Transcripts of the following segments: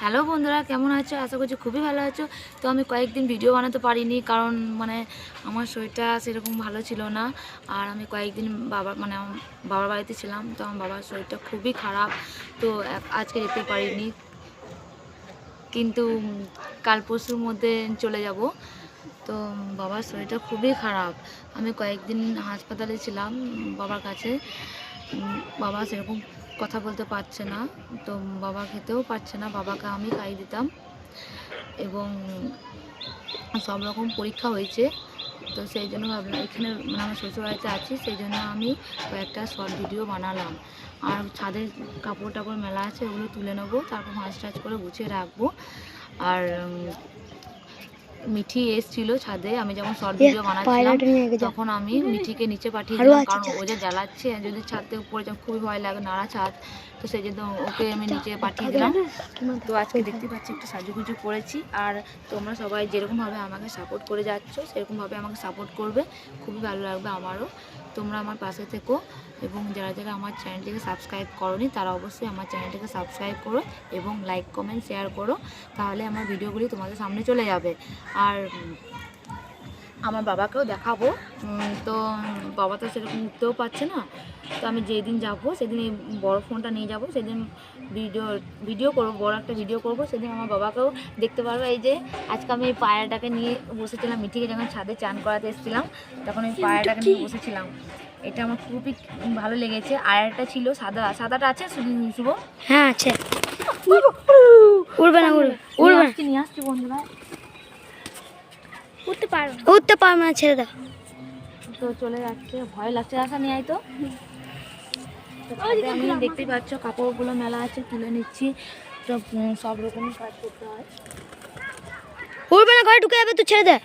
Hello বন্ধুরা, কেমন আছো? আশা করছি খুবই ভালো আছো। তো আমি কয়েকদিন ভিডিও বানাতে পারিনি, কারণ আমার শরীরটা সেরকম ভালো ছিল না। আর আমি কয়েকদিন বাবার বাড়িতে ছিলাম, তো আমার বাবার শরীরটা খুবই খারাপ। তো আজকে যেতে পারিনি, কিন্তু কাল পরশুর মধ্যে চলে যাব। তো বাবার শরীরটা খুবই খারাপ। আমি কয়েকদিন হাসপাতালে ছিলাম বাবার কাছে। বাবা সেরকম কথা বলতে পারছে না, তো বাবা খেতেও পারছে না। বাবাকে আমি খাইয়ে দিতাম, এবং সব রকম পরীক্ষা হয়েছে। তো সেই জন্য ভাবলাম, এখানে আমার শ্বশুরবাড়িতে আছি, সেই জন্য আমি কয়েকটা শর্ট ভিডিও বানালাম। আর ছাদের কাপড় টাপড় মেলা আছে, ওগুলো তুলে নেবো, তারপর ভাঁজ টাজ করে গুছিয়ে রাখবো। আর মিঠি এসছিল ছাদে, আমি যখন শর্ট ভিডিও বানাচ্ছিলাম তখন আমি মিঠিকে নিচে পাঠিয়ে দিলাম, কারণ ও যে জ্বালাচ্ছে, যদি ছাদ থেকে উপরে যাও খুবই ভয় লাগে, নাড়া ছাদ। তো সেই জন্য ওকে আমি নিচে পাঠিয়ে দিলাম। তো আজকে দেখতে পাচ্ছি একটু সাজুগুজু করেছি। আর তোমরা সবাই যেরকমভাবে আমাকে সাপোর্ট করে যাচ্ছ, সেরকমভাবে আমাকে সাপোর্ট করবে, খুবই ভালো লাগবে আমারও। তোমরা আমার পাশে থেকো, এবং যারা যারা আমার চ্যানেলটিকে সাবস্ক্রাইব করোনি তারা অবশ্যই আমার চ্যানেলটিকে সাবস্ক্রাইব করো, এবং লাইক কমেন্ট শেয়ার করো, তাহলে আমার ভিডিওগুলি তোমাদের সামনে চলে যাবে। আর আমার বাবাকেও দেখাবো। তো বাবা তো সেরকম উঠতেও পারছে না, তো আমি যেদিন যাবো সেদিন এই বড়ো ফোনটা নিয়ে যাব, সেদিন ভিডিও করবো, বড় একটা ভিডিও করব, সেদিন আমার বাবাকেও দেখতে পারবো। এই যে আজকে আমি এই পায়রাটাকে নিয়ে বসেছিলাম, মিঠিকে যখন ছাদে চান করাতে এসেছিলাম তখন এই পায়রাটাকে নিয়ে বসেছিলাম। এটা আমার খুবই ভালো লেগেছে। আর একটা ছিল সাদাটা আছে শুভ? হ্যাঁ আছে। উড়বে না, উড়বে নিয়ে আসছি বন্ধুরা। উঠতে পারবে না, ছেড়ে দাও। তো চলে যাচ্ছে, ভয় লাগছে। আসা নিয়ে আয় তো। আমি দেখতেই পাচ্ছ কাপড়গুলো মেলা আছে, তুলে নিচ্ছি। তো সব রকমের কাজ করতে হয়। উড়বে না, ঘরে ঢুকে যাবে, তুই ছেড়ে দে।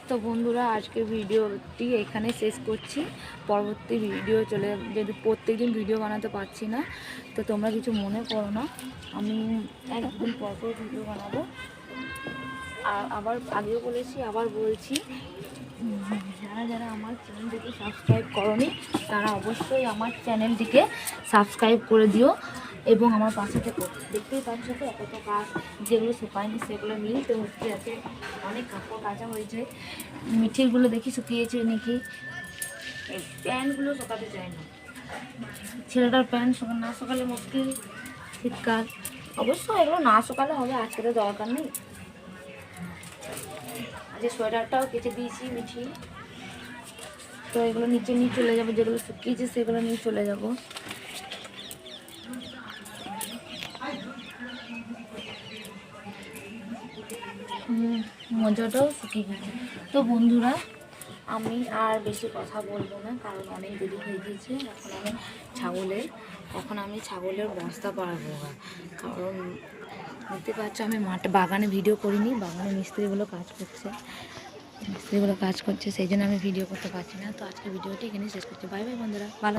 তো বন্ধুরা, আজকের ভিডিওটি এখানে শেষ করছি। পরবর্তী ভিডিও যদি প্রত্যেকদিন ভিডিও বানাতে পারছি না, তো তোমরা কিছু মনে করো না, আমি একদিন পর ভিডিও বানাবো। আর আবার আগেও বলেছি, আবার বলছি, যারা যারা আমার চ্যানেলটিকে সাবস্ক্রাইব করোনি তারা অবশ্যই আমার চ্যানেলটিকে সাবস্ক্রাইব করে দিও, এবং আমার পাশে থেকে দেখতেই পাচ্ছ তো কত কাজ, যেগুলো শুকায়নি সেগুলো মিলতে হচ্ছে। আছে অনেক কাপড় কাচা হয়েছে, মিঠিরগুলো দেখি শুকিয়েছে নাকি। এই প্যান্টগুলো শুকাতে চায় না, ছেলেটার প্যান্ট না শুকালে মুশকিল। শীতকাল অবশ্য এগুলো না শুকালে হবে, আজকে তো দরকার নেই। আজকে সোয়েটারটাও কেচে দিয়েছি মিঠি। তো এগুলো নিচে নিয়ে চলে যাবো, যেগুলো শুকিয়েছে সেগুলো নিয়ে চলে যাব। মজাটাও শুকিয়ে গেছে। তো বন্ধুরা, আমি আর বেশি কথা বলবো না, কারণ অনেক দেরি হয়ে গিয়েছে। এখন আমি ছাগলের বস্তা পারবো, কারণ দেখতে পাচ্ছ আমি বাগানে ভিডিও করিনি, বাগানে মিস্ত্রিগুলো কাজ করছে, সেই জন্য আমি ভিডিও করতে পারছি না। তো আজকে ভিডিওটি এখানে শেষ করছি। বাই বাই বন্ধুরা, ভালো